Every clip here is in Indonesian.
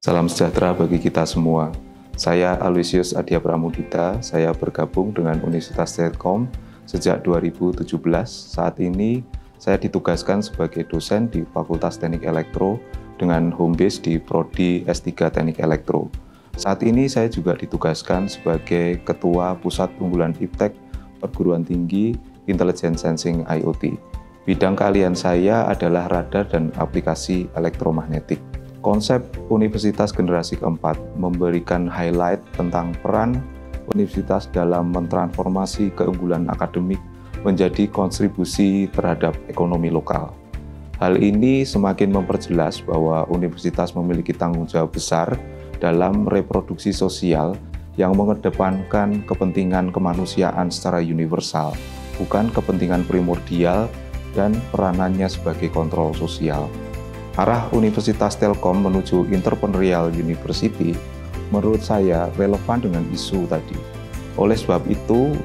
Salam sejahtera bagi kita semua. Saya Aloysius Adya Pramudita, saya bergabung dengan Universitas Telkom sejak 2017. Saat ini saya ditugaskan sebagai dosen di Fakultas Teknik Elektro dengan home base di Prodi S3 Teknik Elektro. Saat ini saya juga ditugaskan sebagai Ketua Pusat Unggulan Iptek Perguruan Tinggi Intelligent Sensing IoT. Bidang keahlian saya adalah radar dan aplikasi elektromagnetik. Konsep Universitas Generasi Keempat memberikan highlight tentang peran universitas dalam mentransformasi keunggulan akademik menjadi kontribusi terhadap ekonomi lokal. Hal ini semakin memperjelas bahwa universitas memiliki tanggung jawab besar dalam reproduksi sosial yang mengedepankan kepentingan kemanusiaan secara universal, bukan kepentingan primordial dan peranannya sebagai kontrol sosial. Arah Universitas Telkom menuju Entrepreneurial University menurut saya relevan dengan isu tadi. Oleh sebab itu,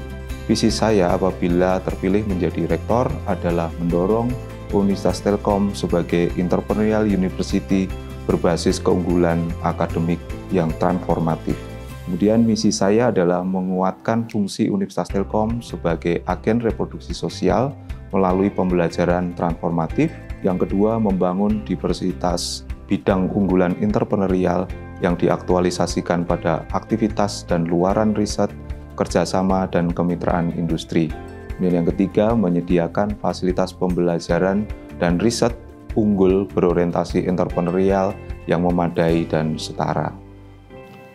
visi saya apabila terpilih menjadi rektor adalah mendorong Universitas Telkom sebagai Entrepreneurial University berbasis keunggulan akademik yang transformatif. Kemudian misi saya adalah menguatkan fungsi Universitas Telkom sebagai agen reproduksi sosial melalui pembelajaran transformatif. Yang kedua, membangun diversitas bidang unggulan entrepreneurial yang diaktualisasikan pada aktivitas dan luaran riset, kerjasama, dan kemitraan industri. Dan yang ketiga, menyediakan fasilitas pembelajaran dan riset unggul berorientasi entrepreneurial yang memadai dan setara.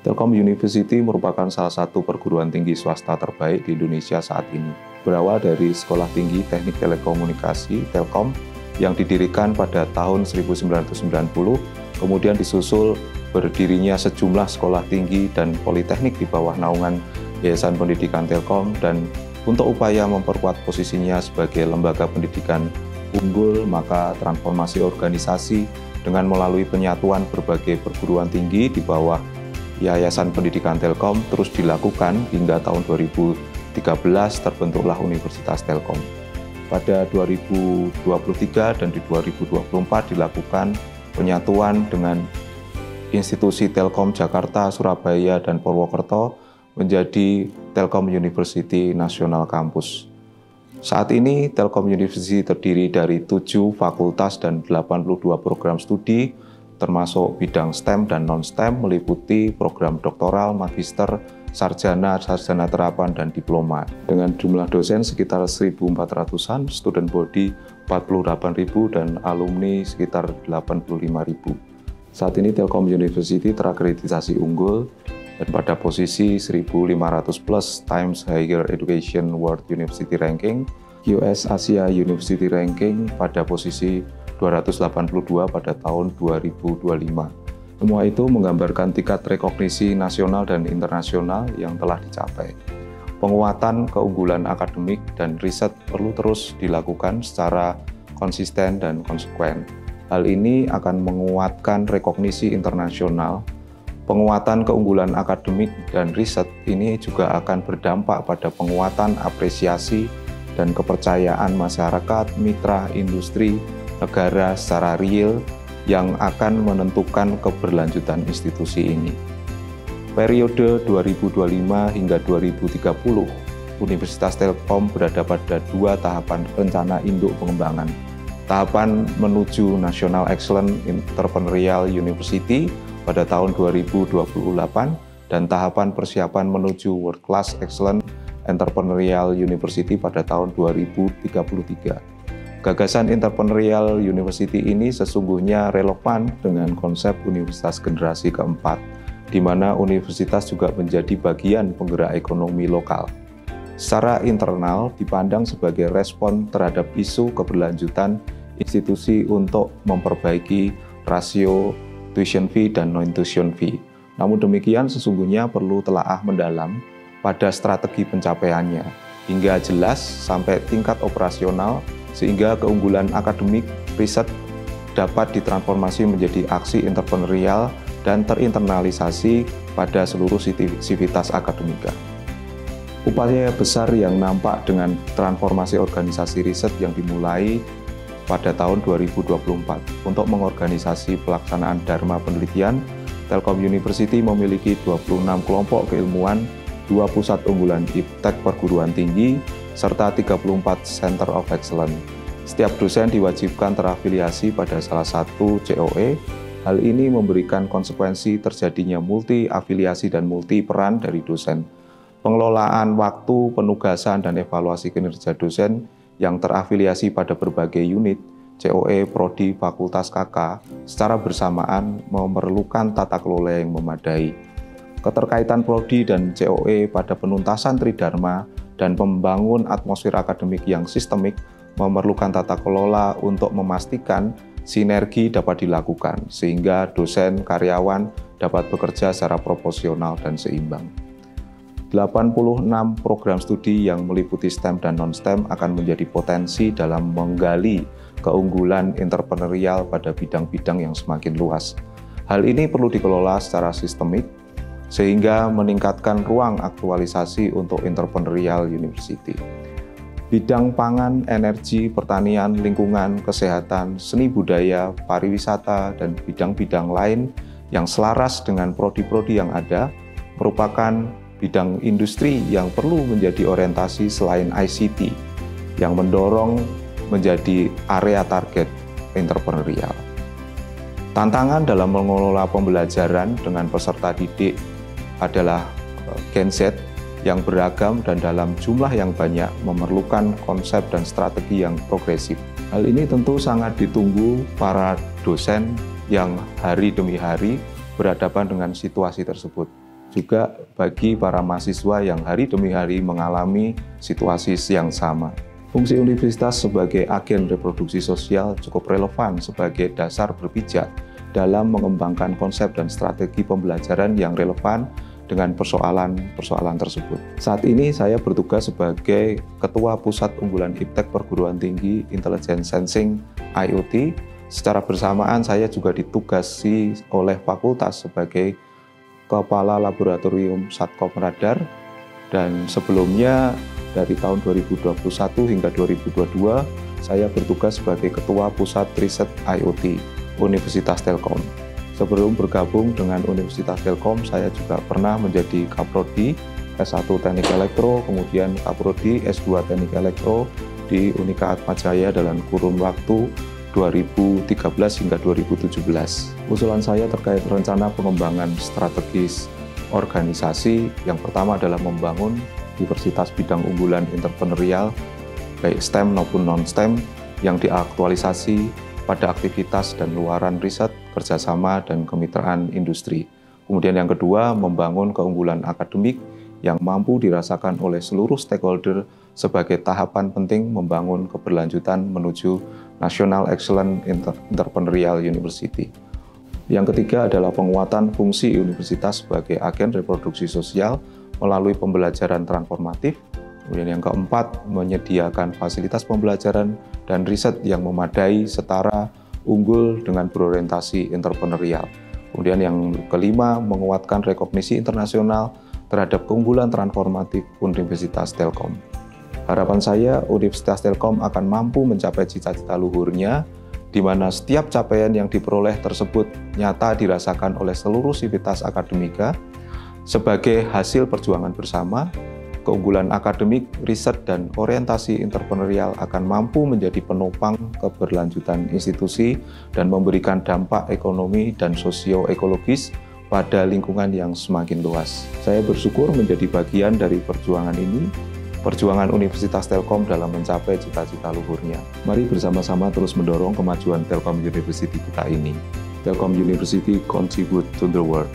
Telkom University merupakan salah satu perguruan tinggi swasta terbaik di Indonesia saat ini. Berawal dari Sekolah Tinggi Teknik Telekomunikasi Telkom yang didirikan pada tahun 1990, kemudian disusul berdirinya sejumlah sekolah tinggi dan politeknik di bawah naungan Yayasan Pendidikan Telkom, dan untuk upaya memperkuat posisinya sebagai lembaga pendidikan unggul, maka transformasi organisasi dengan melalui penyatuan berbagai perguruan tinggi di bawah Yayasan Pendidikan Telkom terus dilakukan hingga tahun 2013 terbentuklah Universitas Telkom. Pada 2023 dan di 2024 dilakukan penyatuan dengan institusi Telkom Jakarta, Surabaya, dan Purwokerto menjadi Telkom University National Campus. Saat ini Telkom University terdiri dari 7 fakultas dan 82 program studi, termasuk bidang STEM dan non-STEM, meliputi program doktoral, magister, sarjana, sarjana terapan, dan diploma. Dengan jumlah dosen sekitar 1.400-an, student body 48.000, dan alumni sekitar 85.000. Saat ini Telkom University terakreditasi unggul dan pada posisi 1.500 plus Times Higher Education World University Ranking, US Asia University Ranking pada posisi 282 pada tahun 2025. Semua itu menggambarkan tingkat rekognisi nasional dan internasional yang telah dicapai. Penguatan keunggulan akademik dan riset perlu terus dilakukan secara konsisten dan konsekuen. Hal ini akan menguatkan rekognisi internasional. Penguatan keunggulan akademik dan riset ini juga akan berdampak pada penguatan apresiasi dan kepercayaan masyarakat, mitra, industri, negara secara real yang akan menentukan keberlanjutan institusi ini. Periode 2025 hingga 2030, Universitas Telkom berada pada 2 tahapan rencana induk pengembangan. Tahapan menuju National Excellent Entrepreneurial University pada tahun 2028 dan tahapan persiapan menuju World Class Excellent Entrepreneurial University pada tahun 2033. Gagasan Entrepreneurial University ini sesungguhnya relevan dengan konsep Universitas Generasi Keempat, di mana universitas juga menjadi bagian penggerak ekonomi lokal. Secara internal dipandang sebagai respon terhadap isu keberlanjutan institusi untuk memperbaiki rasio tuition fee dan non-tuition fee. Namun demikian sesungguhnya perlu telaah mendalam pada strategi pencapaiannya, hingga jelas sampai tingkat operasional, sehingga keunggulan akademik riset dapat ditransformasi menjadi aksi entrepreneurial dan terinternalisasi pada seluruh sivitas akademika. Upaya besar yang nampak dengan transformasi organisasi riset yang dimulai pada tahun 2024 untuk mengorganisasi pelaksanaan Dharma penelitian Telkom University memiliki 26 kelompok keilmuan, 2 pusat unggulan iptek perguruan tinggi, serta 34 Center of Excellence. Setiap dosen diwajibkan terafiliasi pada salah satu COE. Hal ini memberikan konsekuensi terjadinya multi-afiliasi dan multi-peran dari dosen. Pengelolaan waktu, penugasan, dan evaluasi kinerja dosen yang terafiliasi pada berbagai unit, COE, Prodi, Fakultas KK, secara bersamaan memerlukan tata kelola yang memadai. Keterkaitan Prodi dan COE pada penuntasan Tridharma dan membangun atmosfer akademik yang sistemik memerlukan tata kelola untuk memastikan sinergi dapat dilakukan, sehingga dosen, karyawan dapat bekerja secara proporsional dan seimbang. 86 program studi yang meliputi STEM dan non-STEM akan menjadi potensi dalam menggali keunggulan entrepreneurial pada bidang-bidang yang semakin luas. Hal ini perlu dikelola secara sistemik, sehingga meningkatkan ruang aktualisasi untuk entrepreneurial university. Bidang pangan, energi, pertanian, lingkungan, kesehatan, seni budaya, pariwisata, dan bidang-bidang lain yang selaras dengan prodi-prodi yang ada merupakan bidang industri yang perlu menjadi orientasi selain ICT, yang mendorong menjadi area target entrepreneurial. Tantangan dalam mengelola pembelajaran dengan peserta didik adalah Gen Z yang beragam dan dalam jumlah yang banyak memerlukan konsep dan strategi yang progresif. Hal ini tentu sangat ditunggu para dosen yang hari demi hari berhadapan dengan situasi tersebut. Juga bagi para mahasiswa yang hari demi hari mengalami situasi yang sama. Fungsi universitas sebagai agen reproduksi sosial cukup relevan sebagai dasar berpijak dalam mengembangkan konsep dan strategi pembelajaran yang relevan dengan persoalan-persoalan tersebut. Saat ini saya bertugas sebagai Ketua Pusat Unggulan Iptek Perguruan Tinggi Intelligent Sensing IoT. Secara bersamaan saya juga ditugasi oleh fakultas sebagai Kepala Laboratorium Satcom Radar, dan sebelumnya dari tahun 2021 hingga 2022 saya bertugas sebagai Ketua Pusat Riset IoT Universitas Telkom. Sebelum bergabung dengan Universitas Telkom, saya juga pernah menjadi Kaprodi S1 Teknik Elektro, kemudian Kaprodi S2 Teknik Elektro di Unika Atmajaya dalam kurun waktu 2013 hingga 2017. Usulan saya terkait rencana pengembangan strategis organisasi yang pertama adalah membangun universitas bidang unggulan entrepreneurial, baik STEM maupun non-STEM, yang diaktualisasi pada aktivitas dan luaran riset, kerjasama, dan kemitraan industri. Kemudian yang kedua, membangun keunggulan akademik yang mampu dirasakan oleh seluruh stakeholder sebagai tahapan penting membangun keberlanjutan menuju National Excellent Entrepreneurial University. Yang ketiga adalah penguatan fungsi universitas sebagai agen reproduksi sosial melalui pembelajaran transformatif. Kemudian yang keempat, menyediakan fasilitas pembelajaran dan riset yang memadai, setara, unggul dengan berorientasi entrepreneurial. Kemudian yang kelima, menguatkan rekognisi internasional terhadap keunggulan transformatif Universitas Telkom. Harapan saya, Universitas Telkom akan mampu mencapai cita-cita luhurnya, di mana setiap capaian yang diperoleh tersebut nyata dirasakan oleh seluruh sivitas akademika sebagai hasil perjuangan bersama. Keunggulan akademik, riset, dan orientasi entrepreneurial akan mampu menjadi penopang keberlanjutan institusi dan memberikan dampak ekonomi dan sosio-ekologis pada lingkungan yang semakin luas. Saya bersyukur menjadi bagian dari perjuangan ini, perjuangan Universitas Telkom dalam mencapai cita-cita luhurnya. Mari bersama-sama terus mendorong kemajuan Telkom University kita ini. Telkom University contribute to the world.